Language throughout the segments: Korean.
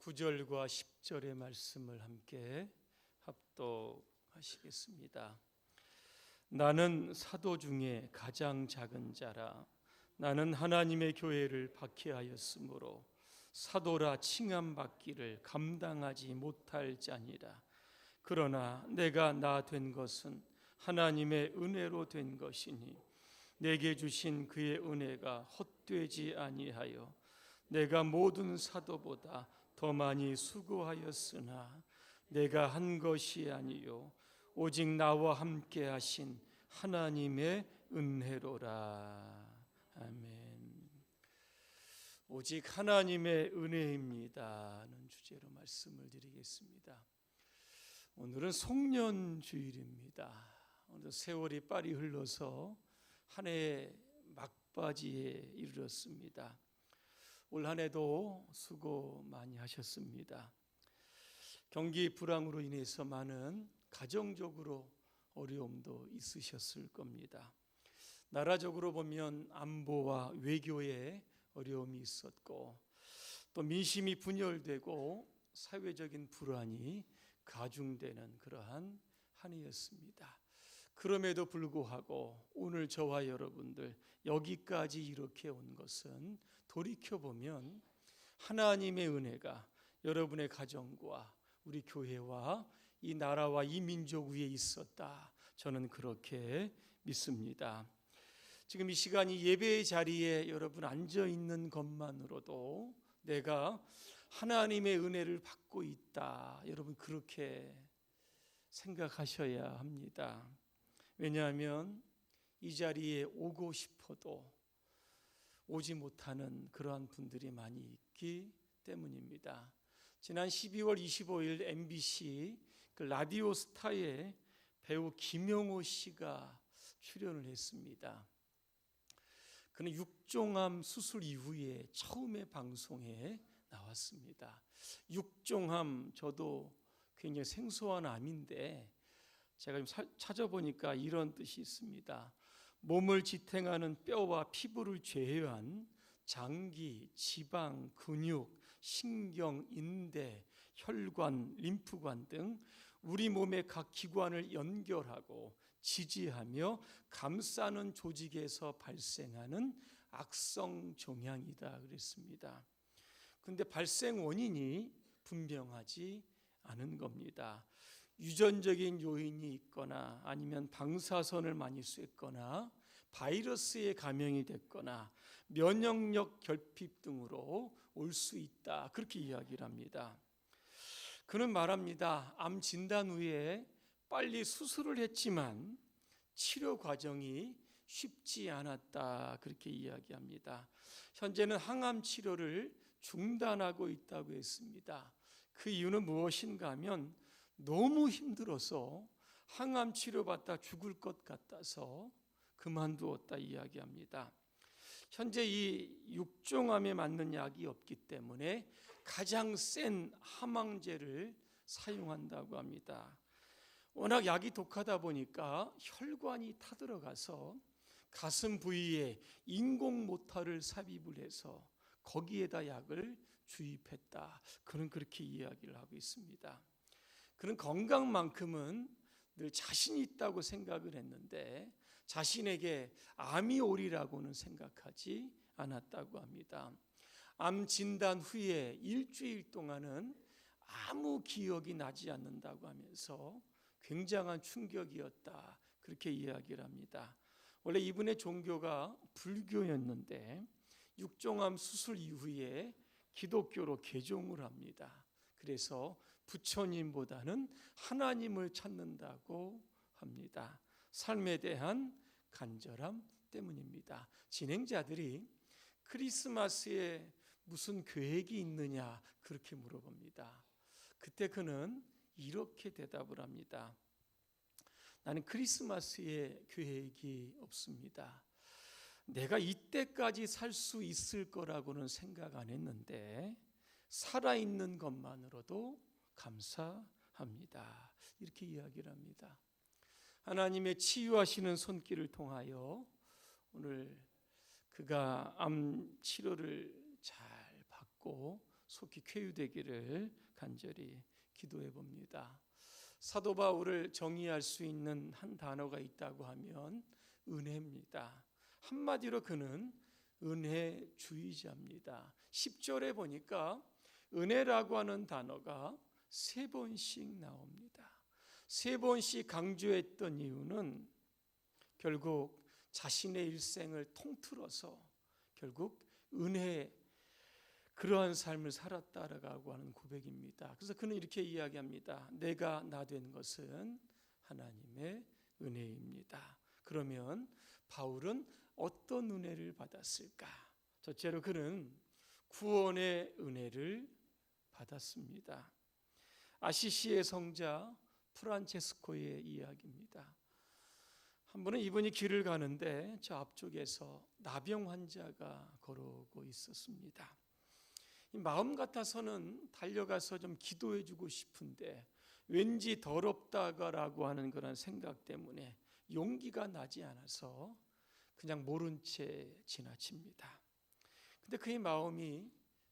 9절과 10절의 말씀을 함께 합독하시겠습니다. 나는 사도 중에 가장 작은 자라. 나는 하나님의 교회를 박해하였으므로 사도라 칭함받기를 감당하지 못할 자니라. 그러나 내가 나 된 것은 하나님의 은혜로 된 것이니 내게 주신 그의 은혜가 헛되지 아니하여 내가 모든 사도보다 더 많이 수고하였으나 내가 한 것이 아니요 오직 나와 함께 하신 하나님의 은혜로라. 아멘. 오직 하나님의 은혜입니다는 주제로 말씀을 드리겠습니다. 오늘은 송년주일입니다. 오늘 세월이 빨리 흘러서 한 해의 막바지에 이르렀습니다. 올 한 해도 수고 많이 하셨습니다. 경기 불황으로 인해서 많은 가정적으로 어려움도 있으셨을 겁니다. 나라적으로 보면 안보와 외교에 어려움이 있었고 또 민심이 분열되고 사회적인 불안이 가중되는 그러한 한 해였습니다. 그럼에도 불구하고 오늘 저와 여러분들 여기까지 이렇게 온 것은 돌이켜보면 하나님의 은혜가 여러분의 가정과 우리 교회와 이 나라와 이 민족 위에 있었다. 저는 그렇게 믿습니다. 지금 이 시간 이 예배의 자리에 여러분 앉아 있는 것만으로도 내가 하나님의 은혜를 받고 있다. 여러분 그렇게 생각하셔야 합니다. 왜냐하면 이 자리에 오고 싶어도 오지 못하는 그러한 분들이 많이 있기 때문입니다. 지난 12월 25일 MBC 그 라디오 스타에 배우 김영호 씨가 출연을 했습니다. 그는 육종암 수술 이후에 처음에 방송에 나왔습니다. 육종암 저도 굉장히 생소한 암인데 제가 좀 찾아보니까 이런 뜻이 있습니다. 몸을 지탱하는 뼈와 피부를 제외한 장기, 지방, 근육, 신경, 인대, 혈관, 림프관 등 우리 몸의 각 기관을 연결하고 지지하며 감싸는 조직에서 발생하는 악성 종양이다 그랬습니다. 그런데 발생 원인이 분명하지 않은 겁니다. 유전적인 요인이 있거나 아니면 방사선을 많이 쐈거나 바이러스에 감염이 됐거나 면역력 결핍 등으로 올 수 있다. 그렇게 이야기를 합니다. 그는 말합니다. 암 진단 후에 빨리 수술을 했지만 치료 과정이 쉽지 않았다. 그렇게 이야기합니다. 현재는 항암 치료를 중단하고 있다고 했습니다. 그 이유는 무엇인가 하면 너무 힘들어서 항암 치료받다 죽을 것 같아서 그만두었다 이야기합니다. 현재 이 육종암에 맞는 약이 없기 때문에 가장 센 항암제를 사용한다고 합니다. 워낙 약이 독하다 보니까 혈관이 타들어가서 가슴 부위에 인공 모터를 삽입을 해서 거기에다 약을 주입했다. 그는 그렇게 이야기를 하고 있습니다. 그는 건강만큼은 늘 자신이 있다고 생각을 했는데 자신에게 암이 오리라고는 생각하지 않았다고 합니다. 암 진단 후에 일주일 동안은 아무 기억이 나지 않는다고 하면서 굉장한 충격이었다. 그렇게 이야기를 합니다. 원래 이분의 종교가 불교였는데 육종암 수술 이후에 기독교로 개종을 합니다. 그래서 부처님보다는 하나님을 찾는다고 합니다. 삶에 대한 간절함 때문입니다. 진행자들이 크리스마스에 무슨 계획이 있느냐 그렇게 물어봅니다. 그때 그는 이렇게 대답을 합니다. 나는 크리스마스에 계획이 없습니다. 내가 이때까지 살 수 있을 거라고는 생각 안 했는데 살아있는 것만으로도 감사합니다. 이렇게 이야기를 합니다. 하나님의 치유하시는 손길을 통하여 오늘 그가 암 치료를 잘 받고 속히 쾌유되기를 간절히 기도해 봅니다. 사도 바울을 정의할 수 있는 한 단어가 있다고 하면 은혜입니다. 한마디로 그는 은혜주의자입니다. 10절에 보니까 은혜라고 하는 단어가 3번씩 나옵니다. 3번씩 강조했던 이유는 결국 자신의 일생을 통틀어서 결국 은혜, 그러한 삶을 살았다라고 하는 고백입니다. 그래서 그는 이렇게 이야기합니다. 내가 나 된 것은 하나님의 은혜입니다. 그러면 바울은 어떤 은혜를 받았을까? 첫째로 그는 구원의 은혜를 받았습니다. 아시시의 성자 프란체스코의 이야기입니다. 한 번은 이분이 길을 가는데 저 앞쪽에서 나병 환자가 걸어오고 있었습니다. 마음 같아서는 달려가서 좀 기도해 주고 싶은데 왠지 더럽다라고 하는 그런 생각 때문에 용기가 나지 않아서 그냥 모른 채 지나칩니다. 근데 그의 마음이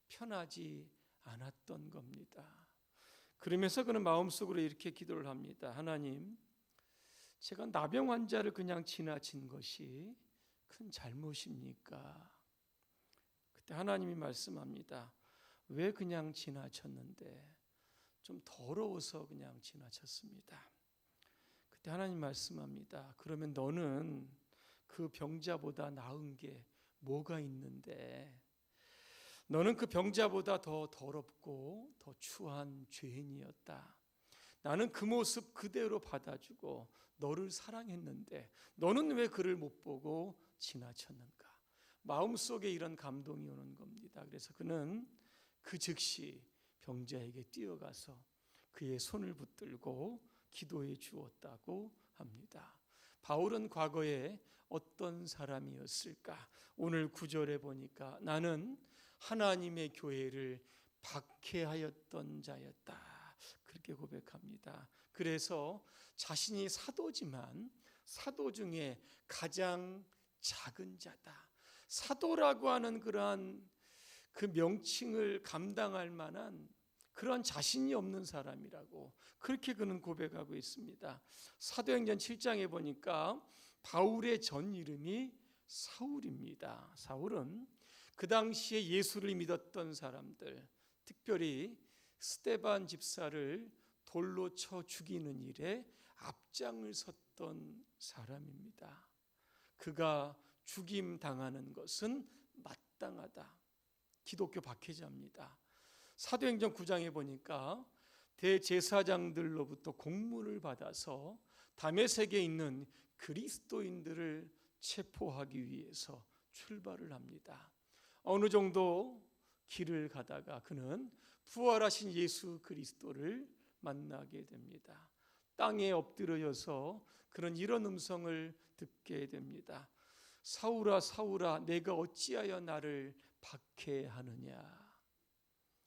편하지 않았던 겁니다. 그러면서 그는 마음속으로 이렇게 기도를 합니다. 하나님, 제가 나병 환자를 그냥 지나친 것이 큰 잘못입니까? 그때 하나님이 말씀합니다. 왜 그냥 지나쳤는데? 좀 더러워서 그냥 지나쳤습니다. 그때 하나님 말씀합니다. 그러면 너는 그 병자보다 나은 게 뭐가 있는데? 너는 그 병자보다 더 더럽고 더 추한 죄인이었다. 나는 그 모습 그대로 받아주고 너를 사랑했는데 너는 왜 그를 못 보고 지나쳤는가? 마음속에 이런 감동이 오는 겁니다. 그래서 그는 그 즉시 병자에게 뛰어가서 그의 손을 붙들고 기도해 주었다고 합니다. 바울은 과거에 어떤 사람이었을까? 오늘 9절에 보니까 나는 하나님의 교회를 박해하였던 자였다. 그렇게 고백합니다. 그래서 자신이 사도지만 사도 중에 가장 작은 자다. 사도라고 하는 그러한 그 명칭을 감당할 만한 그런 자신이 없는 사람이라고 그렇게 그는 고백하고 있습니다. 사도행전 7장에 보니까 바울의 전 이름이 사울입니다. 사울은 그 당시에 예수를 믿었던 사람들, 특별히 스데반 집사를 돌로 쳐 죽이는 일에 앞장을 섰던 사람입니다. 그가 죽임 당하는 것은 마땅하다. 기독교 박해자입니다. 사도행전 9장에 보니까 대제사장들로부터 공문을 받아서 다메섹에 있는 그리스도인들을 체포하기 위해서 출발을 합니다. 어느 정도 길을 가다가 그는 부활하신 예수 그리스도를 만나게 됩니다. 땅에 엎드려져서 그는 이런 음성을 듣게 됩니다. 사울아 사울아 내가 어찌하여 나를 박해하느냐.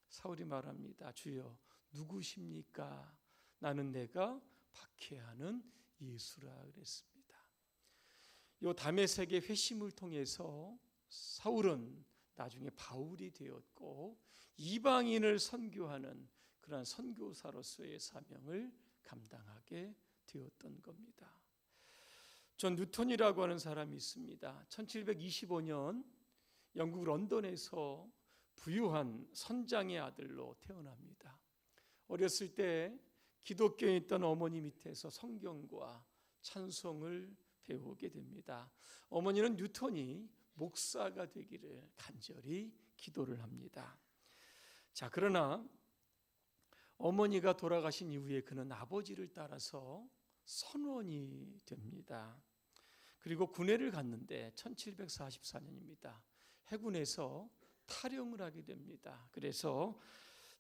사울이 말합니다. 주여 누구십니까? 나는 내가 박해하는 예수라 그랬습니다. 이 다메섹의 회심을 통해서 사울은 나중에 바울이 되었고 이방인을 선교하는 그러한 선교사로서의 사명을 감당하게 되었던 겁니다. 존 뉴턴이라고 하는 사람이 있습니다. 1725년 영국 런던에서 부유한 선장의 아들로 태어납니다. 어렸을 때 기독교에 있던 어머니 밑에서 성경과 찬송을 배우게 됩니다. 어머니는 뉴턴이 목사가 되기를 간절히 기도를 합니다. 자, 그러나 어머니가 돌아가신 이후에 그는 아버지를 따라서 선원이 됩니다. 그리고 군회를 갔는데 1744년입니다. 해군에서 탈영을 하게 됩니다. 그래서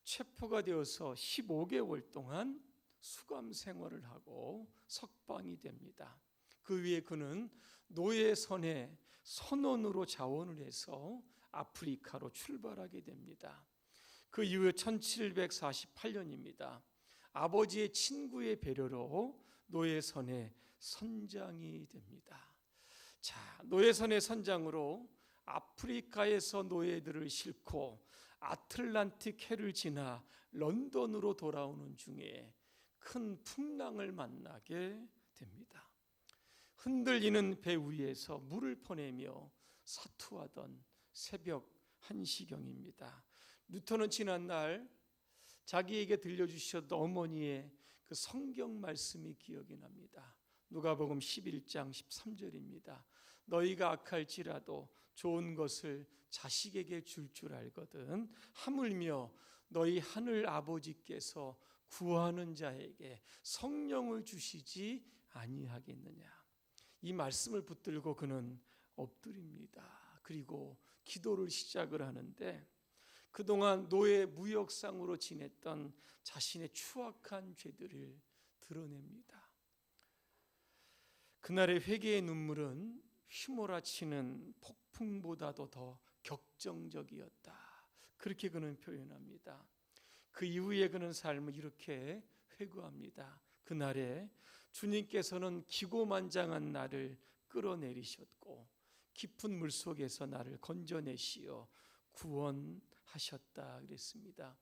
체포가 되어서 15개월 동안 수감 생활을 하고 석방이 됩니다. 그 위에 그는 노예선에 선원으로 자원을 해서 아프리카로 출발하게 됩니다. 그 이후에 1748년입니다. 아버지의 친구의 배려로 노예선의 선장이 됩니다. 자, 노예선의 선장으로 아프리카에서 노예들을 싣고 아틀란틱 해를 지나 런던으로 돌아오는 중에 큰 풍랑을 만나게 됩니다. 흔들리는 배 위에서 물을 퍼내며 사투하던 새벽 1시경입니다. 루터는 지난날 자기에게 들려주셨던 어머니의 그 성경 말씀이 기억이 납니다. 누가복음 11장 13절입니다. 너희가 악할지라도 좋은 것을 자식에게 줄 줄 알거든 하물며 너희 하늘 아버지께서 구하는 자에게 성령을 주시지 아니하겠느냐. 이 말씀을 붙들고 그는 엎드립니다. 그리고 기도를 시작을 하는데 그동안 노예 무역상으로 지냈던 자신의 추악한 죄들을 드러냅니다. 그날의 회개의 눈물은 휘몰아치는 폭풍보다도 더 격정적이었다. 그렇게 그는 표현합니다. 그 이후에 그는 삶을 이렇게 회고합니다. 그날에 주님께서는 기고만장한 나를 끌어내리셨고 깊은 물속에서 나를 건져내시어 구원하셨다 그랬습니다.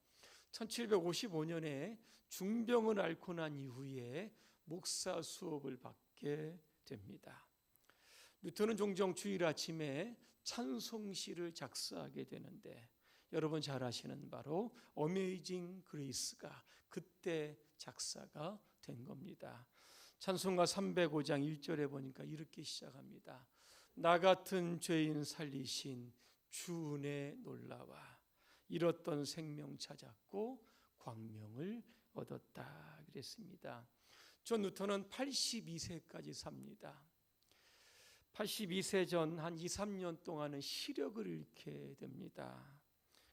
1755년에 중병을 앓고 난 이후에 목사 수업을 받게 됩니다. 루터는 종종 주일 아침에 찬송시를 작사하게 되는데 여러분 잘 아시는 바로 어메이징 그레이스가 그때 작사가 된 겁니다. 찬송가 305장 1절에 보니까 이렇게 시작합니다. 나 같은 죄인 살리신 주 은혜 놀라와 잃었던 생명 찾았고 광명을 얻었다 그랬습니다. 존 루터는 82세까지 삽니다. 82세 전 한 2, 3년 동안은 시력을 잃게 됩니다.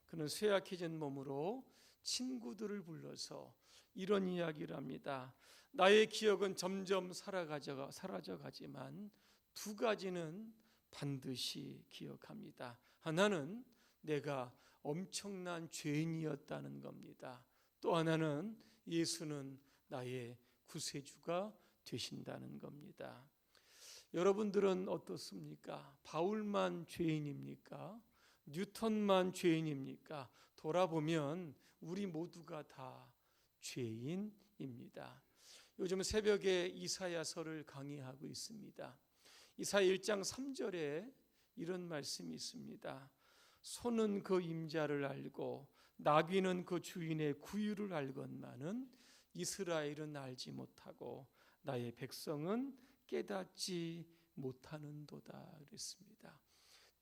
그는 쇠약해진 몸으로 친구들을 불러서 이런 이야기를 합니다. 나의 기억은 점점 사라져가지만 두 가지는 반드시 기억합니다. 하나는 내가 엄청난 죄인이었다는 겁니다. 또 하나는 예수는 나의 구세주가 되신다는 겁니다. 여러분들은 어떻습니까? 바울만 죄인입니까? 뉴턴만 죄인입니까? 돌아보면 우리 모두가 다 죄인입니다. 요즘 새벽에 이사야서를 강의하고 있습니다. 이사야 1장 3절에 이런 말씀이 있습니다. 소는 그 임자를 알고 나귀는 그 주인의 구유를 알건만은 이스라엘은 알지 못하고 나의 백성은 깨닫지 못하는도다 그랬습니다.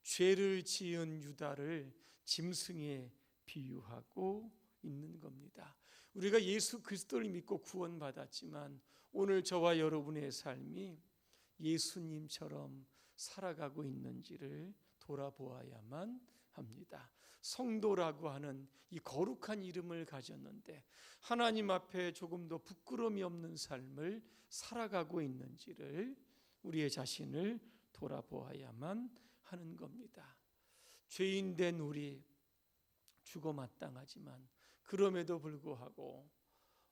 죄를 지은 유다를 짐승에 비유하고 있는 겁니다. 우리가 예수 그리스도를 믿고 구원받았지만 오늘 저와 여러분의 삶이 예수님처럼 살아가고 있는지를 돌아보아야만 합니다. 성도라고 하는 이 거룩한 이름을 가졌는데 하나님 앞에 조금도 부끄러움이 없는 삶을 살아가고 있는지를 우리의 자신을 돌아보아야만 하는 겁니다. 죄인된 우리 죽어 마땅하지만 그럼에도 불구하고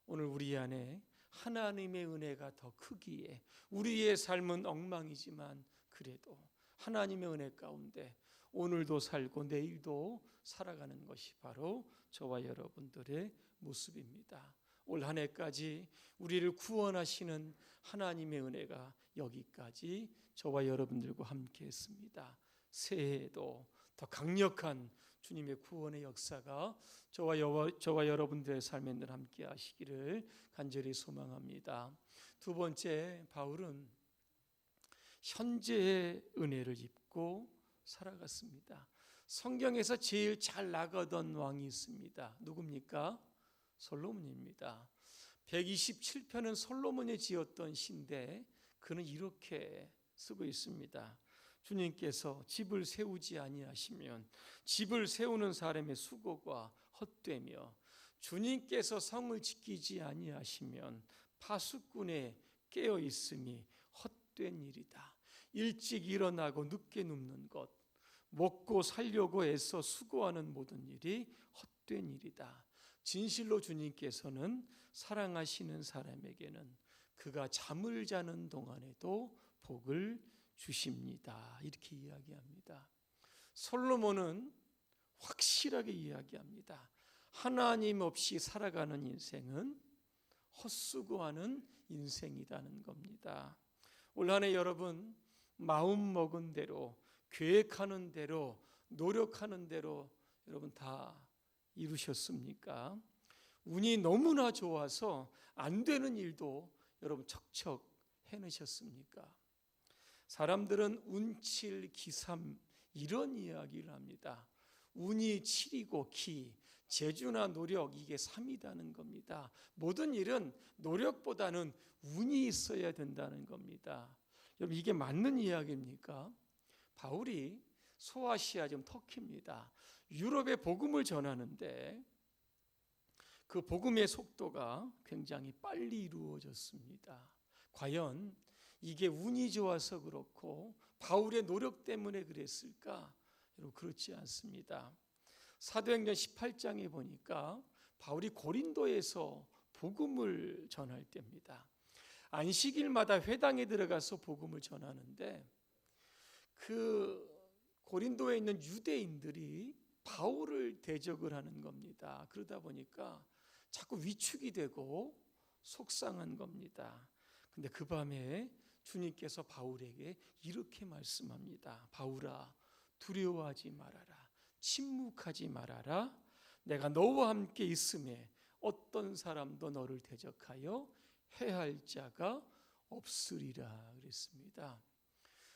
오늘 우리 안에 하나님의 은혜가 더 크기에 우리의 삶은 엉망이지만 그래도 하나님의 은혜 가운데 오늘도 살고 내일도 살아가는 것이 바로 저와 여러분들의 모습입니다. 올 한 해까지 우리를 구원하시는 하나님의 은혜가 여기까지 저와 여러분들과 함께 했습니다. 새해에도 더 강력한 주님의 구원의 역사가 저와 여러분들의 삶에 늘 함께 하시기를 간절히 소망합니다. 두 번째, 바울은 현재의 은혜를 입고 살아갔습니다. 성경에서 제일 잘 나가던 왕이 있습니다. 누굽니까? 솔로몬입니다. 127편은 솔로몬이 지었던 시인데 그는 이렇게 쓰고 있습니다. 주님께서 집을 세우지 아니하시면 집을 세우는 사람의 수고가 헛되며 주님께서 성을 지키지 아니하시면 파수꾼의 깨어 있음이 헛된 일이다. 일찍 일어나고 늦게 눕는 것, 먹고 살려고 애써 수고하는 모든 일이 헛된 일이다. 진실로 주님께서는 사랑하시는 사람에게는 그가 잠을 자는 동안에도 복을 주십니다. 이렇게 이야기합니다. 솔로몬은 확실하게 이야기합니다. 하나님 없이 살아가는 인생은 헛수고하는 인생이라는 겁니다. 올 한 해 여러분 마음 먹은 대로, 계획하는 대로, 노력하는 대로 여러분 다 이루셨습니까? 운이 너무나 좋아서 안 되는 일도 여러분 척척 해내셨습니까? 사람들은 운칠 기삼 이런 이야기를 합니다. 운이 7이고 기, 재주나 노력 이게 3이라는 겁니다. 모든 일은 노력보다는 운이 있어야 된다는 겁니다. 여러분 이게 맞는 이야기입니까? 바울이 소아시아 지금 터키입니다. 유럽에 복음을 전하는데 그 복음의 속도가 굉장히 빨리 이루어졌습니다. 과연 이게 운이 좋아서 그렇고 바울의 노력 때문에 그랬을까? 여러분 그렇지 않습니다. 사도행전 18장에 보니까 바울이 고린도에서 복음을 전할 때입니다. 안식일마다 회당에 들어가서 복음을 전하는데 그 고린도에 있는 유대인들이 바울을 대적을 하는 겁니다. 그러다 보니까 자꾸 위축이 되고 속상한 겁니다. 근데 그 밤에 주님께서 바울에게 이렇게 말씀합니다. 바울아, 두려워하지 말아라. 침묵하지 말아라. 내가 너와 함께 있음에 어떤 사람도 너를 대적하여 해할 자가 없으리라 그랬습니다.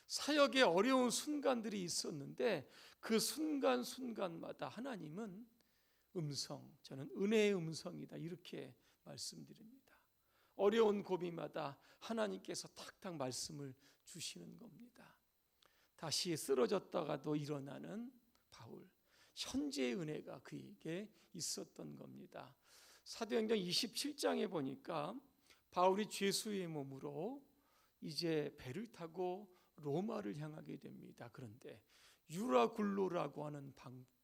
사역에 어려운 순간들이 있었는데 그 순간순간마다 하나님은 저는 은혜의 음성이다 이렇게 말씀드립니다. 어려운 고비마다 하나님께서 탁탁 말씀을 주시는 겁니다. 다시 쓰러졌다가도 일어나는 바울, 현재의 은혜가 그에게 있었던 겁니다. 사도행전 27장에 보니까 바울이 죄수의 몸으로 이제 배를 타고 로마를 향하게 됩니다. 그런데 유라굴로라고 하는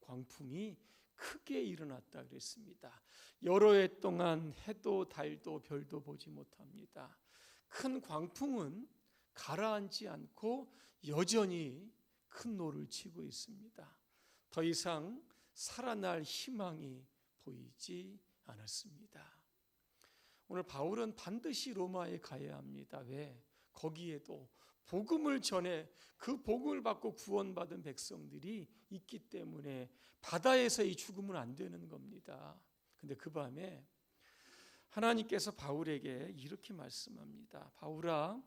광풍이 크게 일어났다 그랬습니다. 여러 해 동안 해도 달도 별도 보지 못합니다. 큰 광풍은 가라앉지 않고 여전히 큰 노를 치고 있습니다. 더 이상 살아날 희망이 보이지 않았습니다. 오늘 바울은 반드시 로마에 가야 합니다. 왜? 거기에도 복음을 전해 그 복음을 받고 구원받은 백성들이 있기 때문에 바다에서 이 죽으면 안 되는 겁니다. 근데 그 밤에 하나님께서 바울에게 이렇게 말씀합니다. 바울아,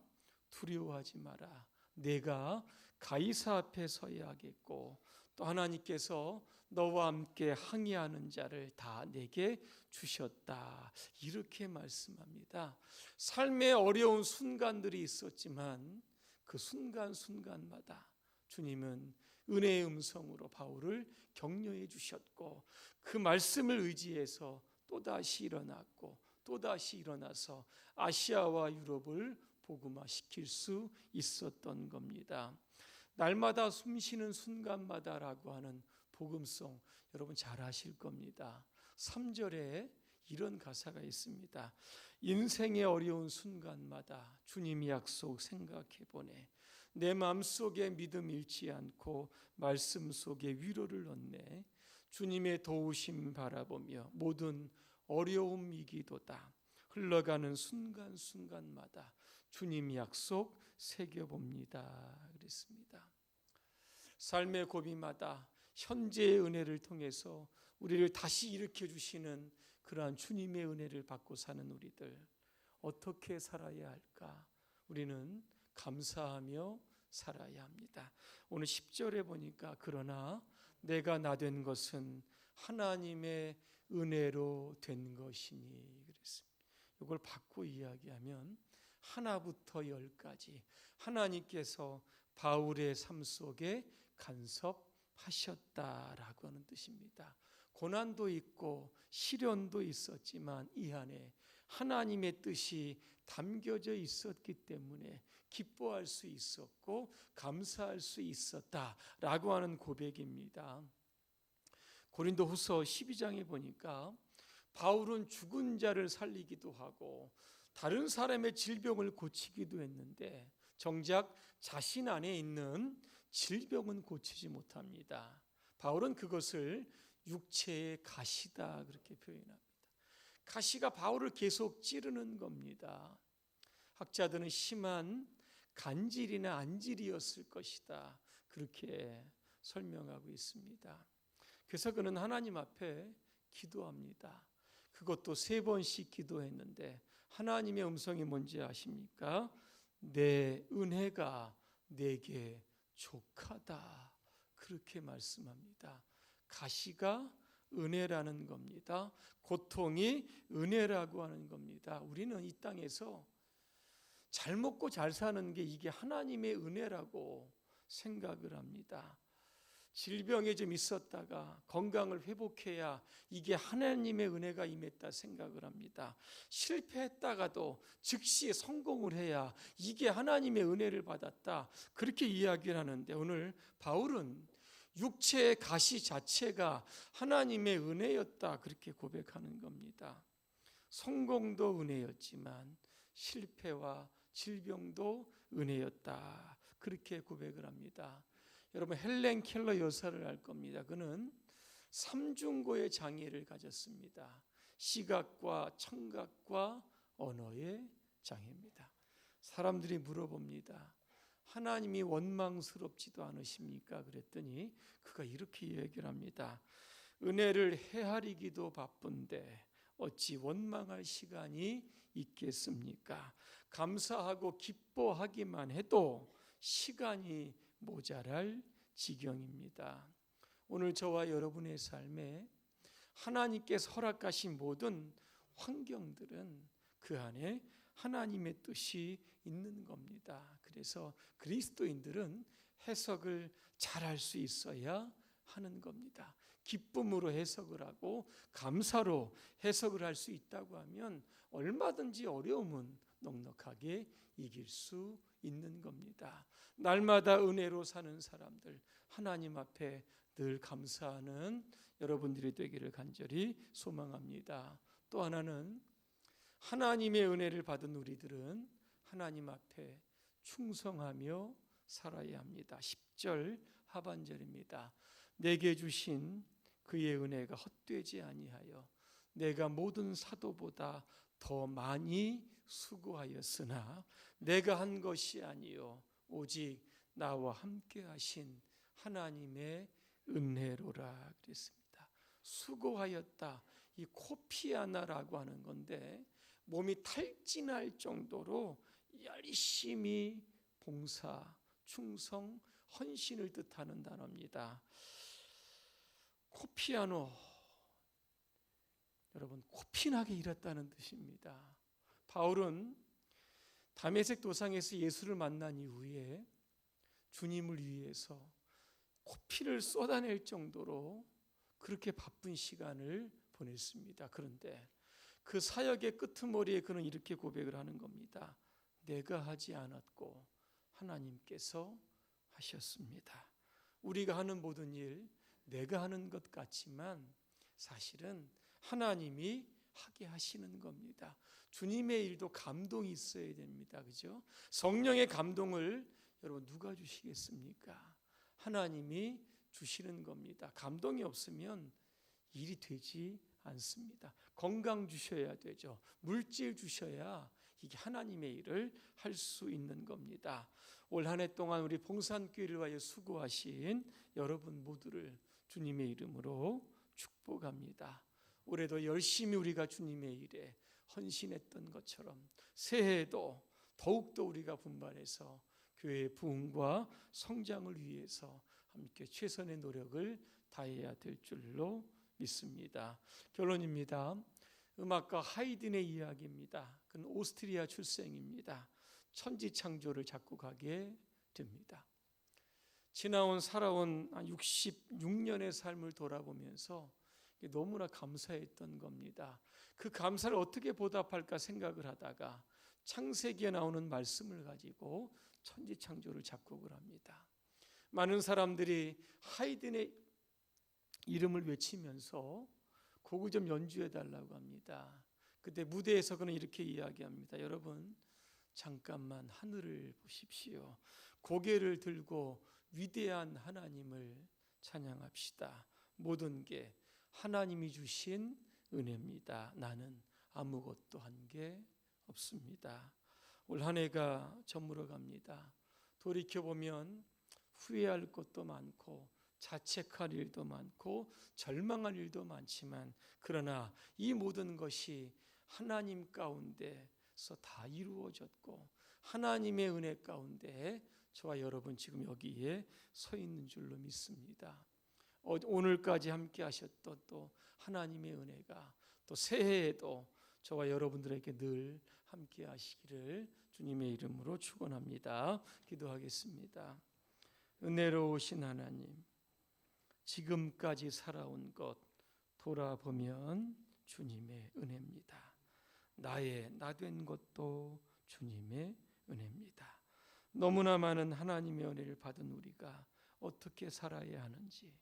두려워하지 마라. 내가 가이사 앞에 서야 하겠고 또 하나님께서 너와 함께 항의하는 자를 다 내게 주셨다. 이렇게 말씀합니다. 삶의 어려운 순간들이 있었지만 그 순간순간마다 주님은 은혜의 음성으로 바울을 격려해 주셨고 그 말씀을 의지해서 또다시 일어났고 또다시 일어나서 아시아와 유럽을 복음화시킬 수 있었던 겁니다. 날마다 숨쉬는 순간마다라고 하는 복음송 여러분 잘 아실 겁니다. 3절에 이런 가사가 있습니다. 인생의 어려운 순간마다 주님의 약속 생각해 보네. 내 마음속에 믿음 잃지 않고 말씀 속에 위로를 얻네. 주님의 도우심 바라보며 모든 어려움 이기도다. 흘러가는 순간순간마다 주님 약속 새겨봅니다. 그랬습니다. 삶의 고비마다 현재의 은혜를 통해서 우리를 다시 일으켜 주시는 그러한 주님의 은혜를 받고 사는 우리들 어떻게 살아야 할까? 우리는 감사하며 살아야 합니다. 오늘 10절에 보니까 그러나 내가 나 된 것은 하나님의 은혜로 된 것이니 그랬습니다. 이걸 바꿔 이야기하면 하나부터 열까지 하나님께서 바울의 삶 속에 간섭하셨다라고 하는 뜻입니다. 고난도 있고 시련도 있었지만 이 안에 하나님의 뜻이 담겨져 있었기 때문에 기뻐할 수 있었고 감사할 수 있었다라고 하는 고백입니다. 고린도후서 12장에 보니까 바울은 죽은 자를 살리기도 하고 다른 사람의 질병을 고치기도 했는데 정작 자신 안에 있는 질병은 고치지 못합니다. 바울은 그것을 육체의 가시다 그렇게 표현합니다. 가시가 바울을 계속 찌르는 겁니다. 학자들은 심한 간질이나 안질이었을 것이다 그렇게 설명하고 있습니다. 그래서 그는 하나님 앞에 기도합니다. 그것도 3번씩 기도했는데 하나님의 음성이 뭔지 아십니까? 내 은혜가 내게 족하다 그렇게 말씀합니다. 가시가 은혜라는 겁니다. 고통이 은혜라고 하는 겁니다. 우리는 이 땅에서 잘 먹고 잘 사는 게 이게 하나님의 은혜라고 생각을 합니다. 질병에 좀 있었다가 건강을 회복해야 이게 하나님의 은혜가 임했다 생각을 합니다. 실패했다가도 즉시 성공을 해야 이게 하나님의 은혜를 받았다 그렇게 이야기를 하는데 오늘 바울은 육체의 가시 자체가 하나님의 은혜였다 그렇게 고백하는 겁니다. 성공도 은혜였지만 실패와 질병도 은혜였다 그렇게 고백을 합니다. 여러분 헬렌 켈러 여사를 알 겁니다. 그는 삼중고의 장애를 가졌습니다. 시각과 청각과 언어의 장애입니다. 사람들이 물어봅니다. 하나님이 원망스럽지도 않으십니까? 그랬더니 그가 이렇게 얘기를 합니다. 은혜를 헤아리기도 바쁜데 어찌 원망할 시간이 있겠습니까? 감사하고 기뻐하기만 해도 시간이 모자랄 지경입니다. 오늘 저와 여러분의 삶에 하나님께서 허락하신 모든 환경들은 그 안에 하나님의 뜻이 있는 겁니다. 그래서 그리스도인들은 해석을 잘할 수 있어야 하는 겁니다. 기쁨으로 해석을 하고 감사로 해석을 할 수 있다고 하면 얼마든지 어려움은 넉넉하게 이길 수 있는 겁니다. 날마다 은혜로 사는 사람들, 하나님 앞에 늘 감사하는 여러분들이 되기를 간절히 소망합니다. 또 하나는 하나님의 은혜를 받은 우리들은 하나님 앞에 충성하며 살아야 합니다. 10절 하반절입니다. 내게 주신 그의 은혜가 헛되지 아니하여 내가 모든 사도보다 더 많이 수고하였으나 내가 한 것이 아니요 오직 나와 함께 하신 하나님의 은혜로라 그랬습니다. 수고하였다. 이 코피아나라고 하는 건데 몸이 탈진할 정도로 열심히 봉사, 충성, 헌신을 뜻하는 단어입니다. 코피아노, 여러분 코피나게 일했다는 뜻입니다. 바울은 다메섹 도상에서 예수를 만난 이후에 주님을 위해서 코피를 쏟아낼 정도로 그렇게 바쁜 시간을 보냈습니다. 그런데 그 사역의 끄트머리에 그는 이렇게 고백을 하는 겁니다. 내가 하지 않았고 하나님께서 하셨습니다. 우리가 하는 모든 일 내가 하는 것 같지만 사실은 하나님이 하게 하시는 겁니다. 주님의 일도 감동이 있어야 됩니다. 그죠? 성령의 감동을 여러분 누가 주시겠습니까? 하나님이 주시는 겁니다. 감동이 없으면 일이 되지 않습니다. 건강 주셔야 되죠. 물질 주셔야 이게 하나님의 일을 할 수 있는 겁니다. 올 한 해 동안 우리 봉산교회를 위하여 수고하신 여러분 모두를 주님의 이름으로 축복합니다. 올해도 열심히 우리가 주님의 일에 헌신했던 것처럼 새해에도 더욱더 우리가 분발해서 교회의 부흥과 성장을 위해서 함께 최선의 노력을 다해야 될 줄로 믿습니다. 결론입니다. 음악가 하이든의 이야기입니다. 그는 오스트리아 출생입니다. 천지창조를 작곡하게 됩니다. 지나온 살아온 66년의 삶을 돌아보면서 너무나 감사했던 겁니다. 그 감사를 어떻게 보답할까 생각을 하다가 창세기에 나오는 말씀을 가지고 천지창조를 작곡을 합니다. 많은 사람들이 하이든의 이름을 외치면서 곡을 좀 연주해 달라고 합니다. 그때 무대에서 그는 이렇게 이야기합니다. 여러분 잠깐만 하늘을 보십시오. 고개를 들고 위대한 하나님을 찬양합시다. 모든 게 하나님이 주신 은혜입니다. 나는 아무것도 한 게 없습니다. 올 한 해가 저물어 갑니다. 돌이켜보면 후회할 것도 많고 자책할 일도 많고 절망할 일도 많지만, 그러나 이 모든 것이 하나님 가운데서 다 이루어졌고 하나님의 은혜 가운데 저와 여러분 지금 여기에 서 있는 줄로 믿습니다. 오늘까지 함께 하셨던 또 하나님의 은혜가 또 새해에도 저와 여러분들에게 늘 함께 하시기를 주님의 이름으로 축원합니다. 기도하겠습니다. 은혜로우신 하나님, 지금까지 살아온 것 돌아보면 주님의 은혜입니다. 나의 나 된 것도 주님의 은혜입니다. 너무나 많은 하나님의 은혜를 받은 우리가 어떻게 살아야 하는지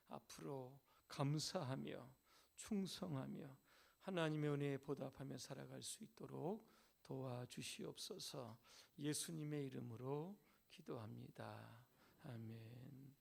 앞으로 감사하며 충성하며 하나님의 은혜에 보답하며 살아갈 수 있도록 도와주시옵소서. 예수님의 이름으로 기도합니다. 아멘.